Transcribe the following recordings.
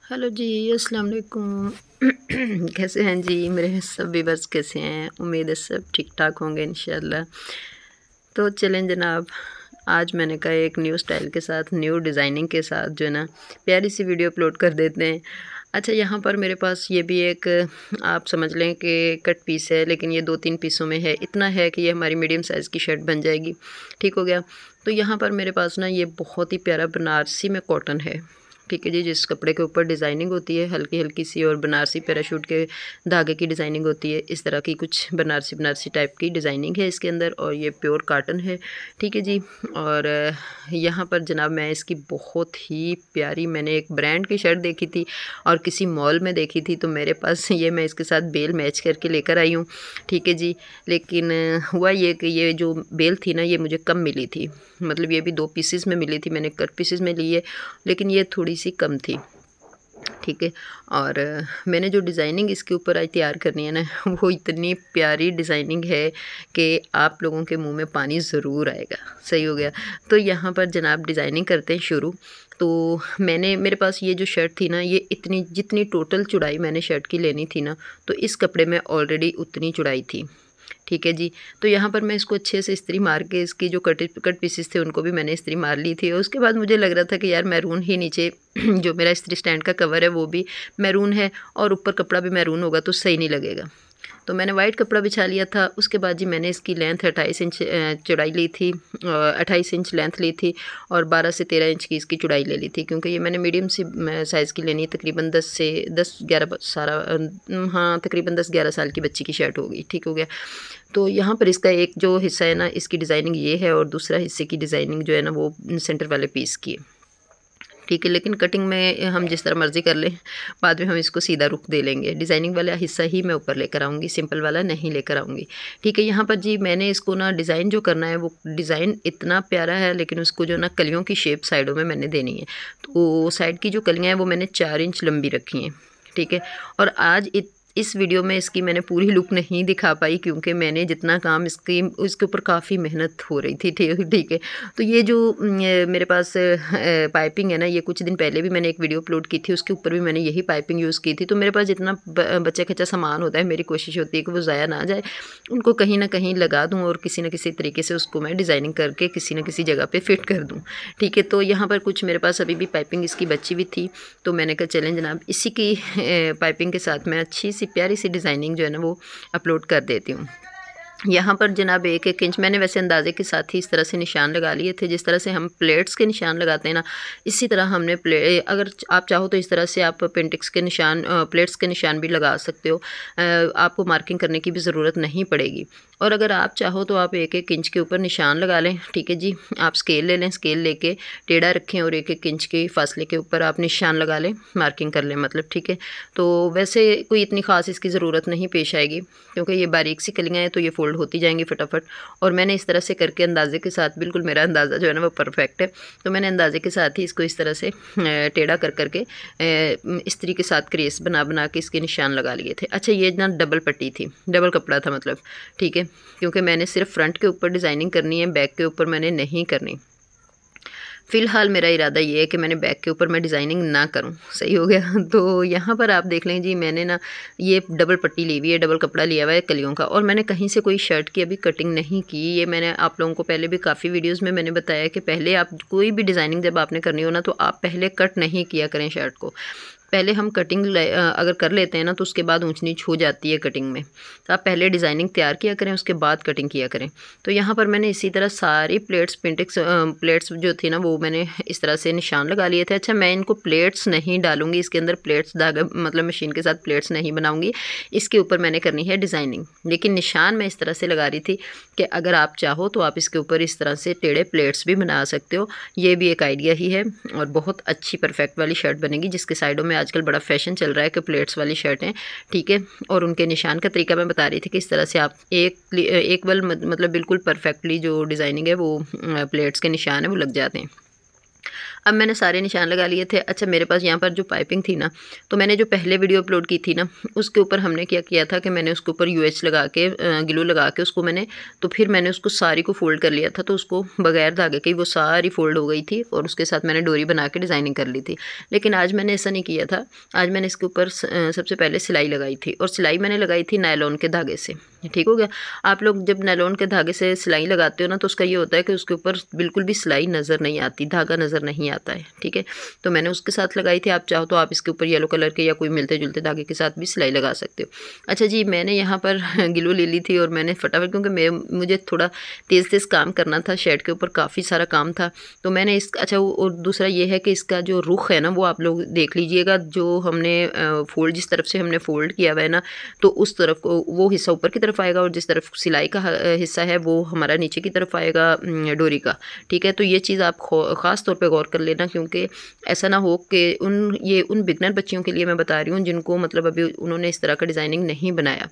Hello जी, अस्सलाम वालेकुम। कैसे हैं जी मेरे सब व्यूअर्स, कैसे हैं? उम्मीद है सब ठीक-ठाक होंगे इंशाल्लाह। तो चलें जनाब, आज मैंने कहा एक न्यू स्टाइल के साथ, न्यू डिज़ाइनिंग के साथ जो है ना प्यारी सी वीडियो अपलोड कर देते हैं। अच्छा, यहाँ पर मेरे पास ये भी एक आप समझ लें कि कट पीस है, लेकिन ये 2-3 पीसों में है। इतना है कि ये हमारी मीडियम साइज़ की शर्ट बन जाएगी। ठीक हो गया? तो यहाँ पर मेरे पास ना ये बहुत ही प्यारा बनारसी में कॉटन है। ठीक है जी, जिस कपड़े के ऊपर डिज़ाइनिंग होती है हल्की-हल्की सी और बनारसी पैराशूट के धागे की डिज़ाइनिंग होती है। इस तरह की कुछ बनारसी बनारसी टाइप की डिज़ाइनिंग है इसके अंदर, और ये प्योर कॉटन है। ठीक है जी। और यहाँ पर जनाब मैं इसकी बहुत ही प्यारी, मैंने एक ब्रांड की शर्ट देखी थी और किसी मॉल में देखी थी, तो मेरे पास ये मैं इसके साथ बेल मैच करके लेकर आई हूँ। ठीक है जी। लेकिन हुआ ये कि ये जो बेल थी ना ये मुझे कम मिली थी। मतलब ये भी 2 पीसेज़ में मिली थी, मैंने कट पीसेज़ में ली है, लेकिन ये थोड़ी-सी कम थी। ठीक है। और मैंने जो डिज़ाइनिंग इसके ऊपर आज तैयार करनी है ना वो इतनी प्यारी डिज़ाइनिंग है कि आप लोगों के मुंह में पानी ज़रूर आएगा। सही हो गया। तो यहाँ पर जनाब डिज़ाइनिंग करते हैं शुरू। तो मेरे पास ये जो शर्ट थी ना, ये इतनी जितनी टोटल चौड़ाई मैंने शर्ट की लेनी थी ना, तो इस कपड़े में ऑलरेडी उतनी चौड़ाई थी। ठीक है जी। तो यहाँ पर मैं इसको अच्छे से इस्त्री मार के, इसकी जो कट पीसेस थे उनको भी मैंने इस्त्री मार ली थी, और उसके बाद मुझे लग रहा था कि यार मैरून ही नीचे जो मेरा इस्त्री स्टैंड का कवर है वो भी मैरून है और ऊपर कपड़ा भी मैरून होगा तो सही नहीं लगेगा। तो मैंने वाइट कपड़ा बिछा लिया था। उसके बाद जी मैंने इसकी लेंथ 28 इंच चौड़ाई ली थी, 28 इंच लेंथ ली थी, और 12 से 13 इंच की इसकी चौड़ाई ले ली थी, क्योंकि ये मैंने मीडियम सी साइज़ की लेनी है। तकरीबन 10-11 सारा हाँ, तकरीबन 10-11 साल की बच्ची की शर्ट होगी। ठीक हो गया। तो यहाँ पर इसका एक जो हिस्सा है ना, इसकी डिज़ाइनिंग ये है, और दूसरा हिस्से की डिज़ाइनिंग जो है ना वो सेंटर वाले पीस की है। ठीक है। लेकिन कटिंग में हम जिस तरह मर्ज़ी कर लें, बाद में हम इसको सीधा रुख दे लेंगे। डिज़ाइनिंग वाला हिस्सा ही मैं ऊपर लेकर आऊँगी, सिंपल वाला नहीं लेकर आऊँगी। ठीक है। यहाँ पर जी मैंने इसको ना डिज़ाइन जो करना है वो डिज़ाइन इतना प्यारा है, लेकिन उसको जो ना कलियों की शेप साइडों में मैंने देनी है। तो साइड की जो कलियाँ हैं वो मैंने 4 इंच लंबी रखी हैं। ठीक है। और आज इस वीडियो में इसकी मैंने पूरी लुक नहीं दिखा पाई, क्योंकि मैंने जितना काम इसके ऊपर काफ़ी मेहनत हो रही थी। ठीक है। तो ये जो मेरे पास पाइपिंग है ना, ये कुछ दिन पहले भी मैंने एक वीडियो अपलोड की थी, उसके ऊपर भी मैंने यही पाइपिंग यूज़ की थी। तो मेरे पास जितना बचा खचा सामान होता है, मेरी कोशिश होती है कि वो ज़ाया ना जाए, उनको कहीं ना कहीं लगा दूँ और किसी न किसी तरीके से उसको मैं डिज़ाइनिंग करके किसी न किसी जगह पे फिट कर दूँ। ठीक है। तो यहाँ पर कुछ मेरे पास अभी भी पाइपिंग इसकी बची हुई थी, तो मैंने कहा चलें जनाब इसी की पाइपिंग के साथ मैं अच्छी सी प्यारी सी डिज़ाइनिंग जो है ना वो अपलोड कर देती हूँ। यहाँ पर जनाब 1-1 इंच मैंने वैसे अंदाज़े के साथ ही इस तरह से निशान लगा लिए थे। जिस तरह से हम प्लेट्स के निशान लगाते हैं ना, इसी तरह हमने अगर आप चाहो तो इस तरह से आप पेंटिक्स के निशान, प्लेट्स के निशान भी लगा सकते हो। आपको मार्किंग करने की भी ज़रूरत नहीं पड़ेगी। और अगर आप चाहो तो आप 1-1 इंच के ऊपर निशान लगा लें। ठीक है जी। आप स्केल ले लें, स्केल लेके टेढ़ा रखें और 1-1 इंच के फासले के ऊपर आप निशान लगा लें, मार्किंग कर लें मतलब। ठीक है। तो वैसे कोई इतनी ख़ास इसकी ज़रूरत नहीं पेश आएगी, क्योंकि ये बारीक सी कलियाँ हैं तो ये फ़ोल्ड होती जाएंगी फटाफट। और मैंने इस तरह से करके अंदाज़े के साथ, बिल्कुल मेरा अंदाज़ा जो है ना वो परफेक्ट है, तो मैंने अंदाज़े के साथ ही इसको इस तरह से टेढ़ा कर करके इस्त्री के साथ क्रेस बना बना के इसके निशान लगा लिए थे। अच्छा, ये ना डबल पट्टी थी, डबल कपड़ा था मतलब। ठीक है। क्योंकि मैंने सिर्फ फ्रंट के ऊपर डिज़ाइनिंग करनी है, बैक के ऊपर मैंने नहीं करनी। फ़िलहाल मेरा इरादा ये है कि मैंने बैक के ऊपर मैं डिज़ाइनिंग ना करूँ। सही हो गया। तो यहाँ पर आप देख लें जी, मैंने ना ये डबल पट्टी ली हुई है, डबल कपड़ा लिया हुआ है कलियों का, और मैंने कहीं से कोई शर्ट की अभी कटिंग नहीं की। ये मैंने आप लोगों को पहले भी काफ़ी वीडियोज़ में मैंने बताया कि पहले आप कोई भी डिज़ाइनिंग जब आपने करनी हो ना, तो आप पहले कट नहीं किया करें शर्ट को। पहले हम कटिंग अगर कर लेते हैं ना, तो उसके बाद ऊंच नीच हो जाती है कटिंग में। तो आप पहले डिज़ाइनिंग तैयार किया करें, उसके बाद कटिंग किया करें। तो यहाँ पर मैंने इसी तरह सारी प्लेट्स जो थी ना वो मैंने इस तरह से निशान लगा लिए थे। अच्छा, मैं इनको प्लेट्स नहीं डालूंगी इसके अंदर, प्लेट्स धागा मतलब मशीन के साथ प्लेट्स नहीं बनाऊंगी। इसके ऊपर मैंने करनी है डिज़ाइनिंग, लेकिन निशान मैं इस तरह से लगा रही थी कि अगर आप चाहो तो आप इसके ऊपर इस तरह से टेढ़े प्लेट्स भी बना सकते हो। ये भी एक आइडिया ही है, और बहुत अच्छी परफेक्ट वाली शर्ट बनेगी, जिसके साइडों में आजकल बड़ा फैशन चल रहा है कि प्लेट्स वाली शर्टें। ठीक है। और उनके निशान का तरीका मैं बता रही थी कि इस तरह से आप एक मतलब बिल्कुल परफेक्टली जो डिज़ाइनिंग है वो प्लेट्स के निशान है वो लग जाते हैं। अब मैंने सारे निशान लगा लिए थे। अच्छा, मेरे पास यहाँ पर जो पाइपिंग थी ना, तो मैंने जो पहले वीडियो अपलोड की थी ना, उसके ऊपर हमने क्या किया था कि मैंने उसके ऊपर यूएच लगा के ग्लू लगा के उसको मैंने, तो फिर मैंने उसको सारी को फ़ोल्ड कर लिया था, तो उसको बगैर धागे के वो सारी फ़ोल्ड हो गई थी और उसके साथ मैंने डोरी बना के डिज़ाइनिंग कर ली थी। लेकिन आज मैंने ऐसा नहीं किया था। आज मैंने इसके ऊपर सबसे पहले सिलाई लगाई थी, और सिलाई मैंने लगाई थी नायलॉन के धागे से। ठीक हो गया। आप लोग जब नायलॉन के धागे से सिलाई लगाते हो ना, तो उसका ये होता है कि उसके ऊपर बिल्कुल भी सिलाई नज़र नहीं आती, धागा नज़र नहीं आता है। ठीक है, तो मैंने उसके साथ लगाई थी। आप चाहो तो आप इसके ऊपर येलो कलर के या कोई मिलते जुलते धागे के साथ भी सिलाई लगा सकते हो। अच्छा जी, मैंने यहाँ पर ग्लू ले ली थी और मैंने फटाफट, क्योंकि मुझे थोड़ा तेज़ तेज़ काम करना था, शेड के ऊपर काफ़ी सारा काम था, तो मैंने इस अच्छा और दूसरा ये है कि इसका जो रुख है ना, वो आप लोग देख लीजिएगा। जो हमने फोल्ड, जिस तरफ से हमने फ़ोल्ड किया हुआ है ना, तो उस तरफ को वो हिस्सा ऊपर की तरफ आएगा, और जिस तरफ सिलाई का हिस्सा है वो हमारा नीचे की तरफ आएगा डोरी का। ठीक है, तो ये चीज़ आप ख़ास तौर पे गौर कर लेना, क्योंकि ऐसा ना हो कि उन बिगनर बच्चियों के लिए मैं बता रही हूँ जिनको मतलब अभी उन्होंने इस तरह का डिज़ाइनिंग नहीं बनाया।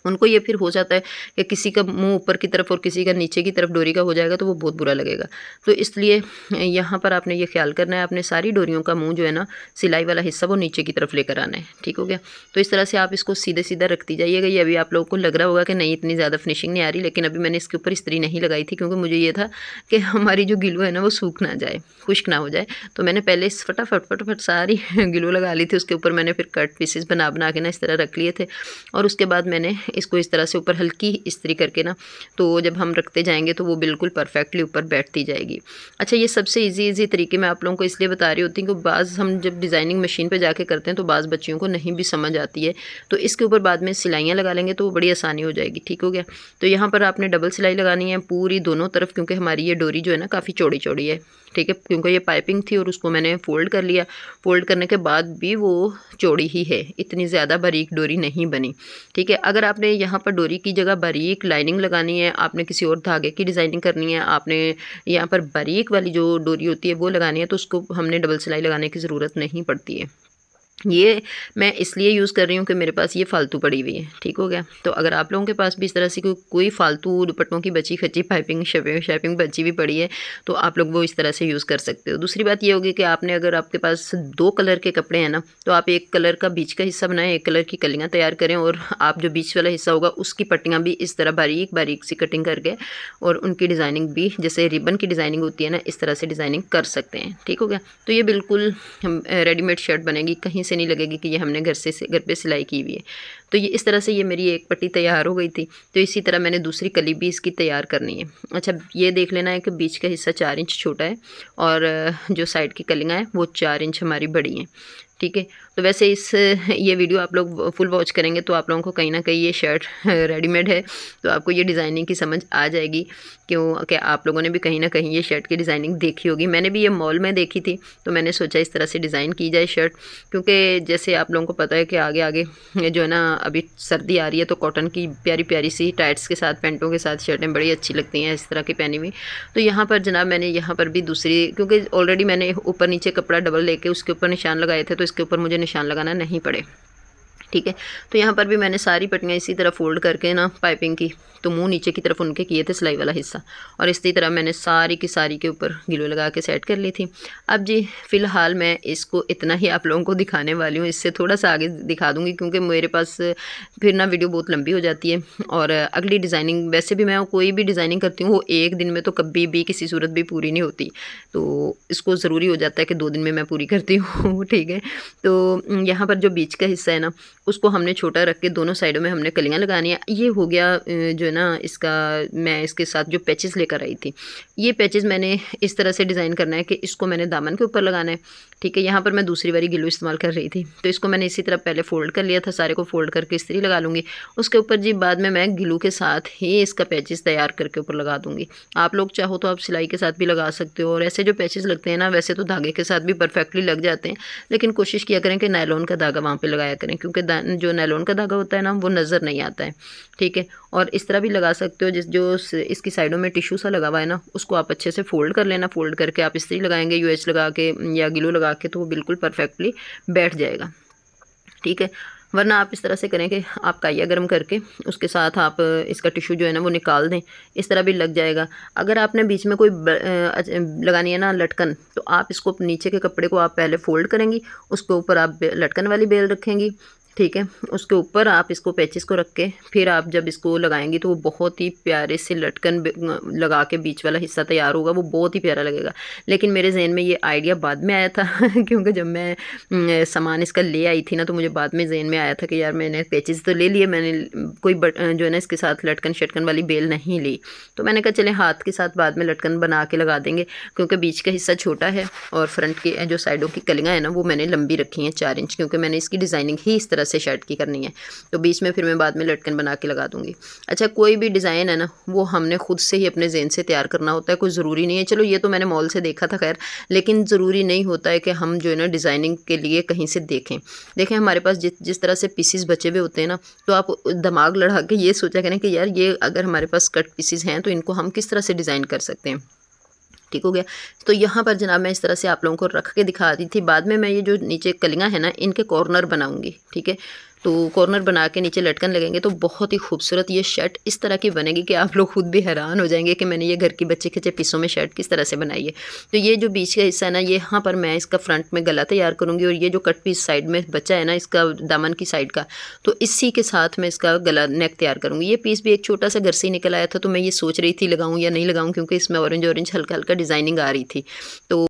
उनको ये फिर हो जाता है कि किसी का मुंह ऊपर की तरफ और किसी का नीचे की तरफ डोरी का हो जाएगा, तो वो बहुत बुरा लगेगा। तो इसलिए यहाँ पर आपने ये ख्याल करना है, आपने सारी डोरियों का मुंह जो है ना, सिलाई वाला हिस्सा वो नीचे की तरफ लेकर आना है। ठीक हो गया। तो इस तरह से आप इसको सीधे सीधा रखती जाइएगा। ये अभी आप लोगों को लग रहा होगा कि नहीं इतनी ज़्यादा फिनिशिंग नहीं आ रही, लेकिन अभी मैंने इसके ऊपर इस्त्री नहीं लगाई थी, क्योंकि मुझे ये था कि हमारी जो गिलू है ना वो सूख ना जाए, खुश्क ना हो जाए। तो मैंने पहले इस फटाफट फटाफट सारी गिलू लगा ली थी। उसके ऊपर मैंने फिर कट पीसेस बना बना के ना इस तरह रख लिए थे, और उसके बाद मैंने इसको इस तरह से ऊपर हल्की इस्त्री करके ना, तो जब हम रखते जाएंगे तो वो बिल्कुल परफेक्टली ऊपर बैठती जाएगी। अच्छा, ये सबसे इजी तरीके मैं आप लोगों को इसलिए बता रही होती हूँ कि बाज़ हम जब डिज़ाइनिंग मशीन पे जाके करते हैं तो बाज़ बच्चियों को नहीं भी समझ आती है, तो इसके ऊपर बाद में सिलाइयाँ लगा लेंगे तो वो बड़ी आसानी हो जाएगी। ठीक हो गया। तो यहाँ पर आपने डबल सिलाई लगानी है पूरी दोनों तरफ, क्योंकि हमारी ये डोरी जो है ना काफ़ी चौड़ी चौड़ी है। ठीक है, क्योंकि ये पाइपिंग थी और उसको मैंने फ़ोल्ड कर लिया। फ़ोल्ड करने के बाद भी वो चौड़ी ही है, इतनी ज़्यादा बारीक डोरी नहीं बनी। ठीक है, अगर आपने यहाँ पर डोरी की जगह बारीक लाइनिंग लगानी है, आपने किसी और धागे की डिज़ाइनिंग करनी है, आपने यहाँ पर बारीक वाली जो डोरी होती है वो लगानी है, तो उसको हमने डबल सिलाई लगाने की ज़रूरत नहीं पड़ती है। ये मैं इसलिए यूज़ कर रही हूँ कि मेरे पास ये फ़ालतू पड़ी हुई है। ठीक हो गया। तो अगर आप लोगों के पास भी इस तरह से कोई फ़ालतू दुपट्टों की बची खची पाइपिंग शैपिंग बची हुई पड़ी है, तो आप लोग वो इस तरह से यूज़ कर सकते हो। दूसरी बात ये होगी कि आपने, अगर आपके पास 2 कलर के कपड़े हैं ना, तो आप एक कलर का बीच का हिस्सा बनाएं, एक कलर की कलियाँ तैयार करें, और आप जो बीच वाला हिस्सा होगा उसकी पट्टियाँ भी इस तरह बारीक बारीक सी कटिंग करके, और उनकी डिज़ाइनिंग भी जैसे रिबन की डिज़ाइनिंग होती है ना, इस तरह से डिज़ाइनिंग कर सकते हैं। ठीक हो गया। तो ये बिल्कुल रेडीमेड शर्ट बनेगी, कहीं से नहीं लगेगी कि ये हमने घर पे सिलाई की हुई है। तो ये इस तरह से ये मेरी एक पट्टी तैयार हो गई थी। तो इसी तरह मैंने दूसरी कली भी इसकी तैयार करनी है। अच्छा, ये देख लेना है कि बीच का हिस्सा 4 इंच छोटा है, और जो साइड की कलियाँ हैं वो 4 इंच हमारी बड़ी हैं। ठीक है, तो वैसे ये वीडियो आप लोग फुल वॉच करेंगे तो आप लोगों को कहीं ना कहीं ये शर्ट रेडीमेड है, तो आपको ये डिज़ाइनिंग की समझ आ जाएगी, क्योंकि आप लोगों ने भी कहीं ना कहीं ये शर्ट की डिज़ाइनिंग देखी होगी। मैंने भी ये मॉल में देखी थी, तो मैंने सोचा इस तरह से डिज़ाइन की जाए शर्ट, क्योंकि जैसे आप लोगों को पता है कि आगे आगे जो है ना, अभी सर्दी आ रही है, तो कॉटन की प्यारी प्यारी सी टाइट्स के साथ, पैंटों के साथ शर्टें बड़ी अच्छी लगती हैं इस तरह की पहनी हुई। तो यहाँ पर जनाब मैंने यहाँ पर भी दूसरी, क्योंकि ऑलरेडी मैंने ऊपर नीचे कपड़ा डबल लेके उसके ऊपर निशान लगाए थे, तो इसके ऊपर मुझे निशान लगाना नहीं पड़े। ठीक है, तो यहाँ पर भी मैंने सारी पट्टियाँ इसी तरह फ़ोल्ड करके ना पाइपिंग की, तो मुंह नीचे की तरफ उनके किए थे सिलाई वाला हिस्सा, और इसी तरह मैंने सारी की सारी के ऊपर गिलो लगा के सेट कर ली थी। अब जी फ़िलहाल मैं इसको इतना ही आप लोगों को दिखाने वाली हूँ, इससे थोड़ा सा आगे दिखा दूँगी, क्योंकि मेरे पास फिर ना वीडियो बहुत लंबी हो जाती है। और अगली डिज़ाइनिंग, वैसे भी मैं कोई भी डिज़ाइनिंग करती हूँ वो एक दिन में तो कभी भी किसी सूरत भी पूरी नहीं होती, तो इसको ज़रूरी हो जाता है कि 2 दिन में मैं पूरी करती हूँ। ठीक है, तो यहाँ पर जो बीच का हिस्सा है ना, उसको हमने छोटा रख के दोनों साइडों में हमने कलियाँ लगानी है। ये हो गया जो है ना इसका, मैं इसके साथ जो पैचेस लेकर आई थी, ये पैचेस मैंने इस तरह से डिज़ाइन करना है कि इसको मैंने दामन के ऊपर लगाना है। ठीक है, यहाँ पर मैं दूसरी वाली गिलू इस्तेमाल कर रही थी, तो इसको मैंने इसी तरह पहले फ़ोल्ड कर लिया था, सारे को फ़ोल्ड करके इस्त्री लगा लूँगी। उसके ऊपर जी बाद में मैं गिलू के साथ ही इसका पैचेस तैयार करके ऊपर लगा दूँगी। आप लोग चाहो तो आप सिलाई के साथ भी लगा सकते हो, और ऐसे जो पैचेस लगते हैं ना, वैसे तो धागे के साथ भी परफेक्टली लग जाते हैं, लेकिन कोशिश किया करें कि नायलॉन का धागा वहाँ पे लगाया करें, क्योंकि जो नायलॉन का धागा होता है ना, वो नज़र नहीं आता है। ठीक है, और इस तरह भी लगा सकते हो, इसकी साइडों में टिश्यू सा लगा हुआ है ना, उसको आप अच्छे से फ़ोल्ड कर लेना। फ़ोल्ड करके आप इस्त्री लगाएंगे यूएच लगा के या गिलू लगा के, तो वो बिल्कुल परफेक्टली बैठ जाएगा। ठीक है, वरना आप इस तरह से करें कि आप काइया गर्म करके उसके साथ आप इसका टिश्यू जो है ना वो निकाल दें, इस तरह भी लग जाएगा। अगर आपने बीच में कोई लगानी है ना लटकन, तो आप इसको नीचे के कपड़े को आप पहले फ़ोल्ड करेंगी, उसके ऊपर आप लटकन वाली बेल रखेंगी, ठीक है। उसके ऊपर आप इसको पेचिस को रख के फिर आप जब इसको लगाएंगी तो वो बहुत ही प्यारे से लटकन लगा के बीच वाला हिस्सा तैयार होगा, वो बहुत ही प्यारा लगेगा। लेकिन मेरे जहन में ये आइडिया बाद में आया था क्योंकि जब मैं सामान इसका ले आई थी ना, तो मुझे बाद में जहन में आया था कि यार मैंने पेचिस तो ले लिए, मैंने कोई जो है ना इसके साथ लटकन शटकन वाली बेल नहीं ली। तो मैंने कहा चले हाथ के साथ बाद में लटकन बना के लगा देंगे, क्योंकि बीच का हिस्सा छोटा है और फ्रंट की जो साइडों की कलियाँ हैं ना वो मैंने लंबी रखी हैं 4 इंच, क्योंकि मैंने इसकी डिज़ाइनिंग ही इस तरह से शर्ट की करनी है। तो बीच में फिर मैं बाद में लटकन बना के लगा दूंगी। अच्छा, कोई भी डिज़ाइन है ना वो हमने खुद से ही अपने ज़हन से तैयार करना होता है, कोई ज़रूरी नहीं है। चलो ये तो मैंने मॉल से देखा था खैर, लेकिन ज़रूरी नहीं होता है कि हम जो है ना डिज़ाइनिंग के लिए कहीं से देखें हमारे पास जिस तरह से पीसीस बचे हुए होते हैं ना, तो आप दिमाग लड़ा के ये सोचा करें कि यार ये अगर हमारे पास कट पीसीस हैं तो इनको हम किस तरह से डिज़ाइन कर सकते हैं। ठीक हो गया। तो यहाँ पर जनाब मैं इस तरह से आप लोगों को रख के दिखा दी थी। बाद में मैं ये जो नीचे कलियाँ हैं ना इनके कॉर्नर बनाऊंगी, ठीक है। तो कॉर्नर बना के नीचे लटकन लगेंगे तो बहुत ही खूबसूरत ये शर्ट इस तरह की बनेगी कि आप लोग खुद भी हैरान हो जाएंगे कि मैंने ये घर की बच्चे खिंचे पीसों में शर्ट किस तरह से बनाई है। तो ये जो बीच का हिस्सा है ना, यहाँ पर मैं इसका फ्रंट में गला तैयार करूँगी, और ये जो कट पीस साइड में बचा है ना इसका दामन की साइड का, तो इसी के साथ मैं इसका गला नेक तैयार करूँगी। ये पीस भी एक छोटा सा घर से ही निकल आया था, तो मैं ये सोच रही थी लगाऊँ या नहीं लगाऊँ, क्योंकि इसमें ऑरेंज ऑरेंज हल्का हल्का डिज़ाइनिंग आ रही थी। तो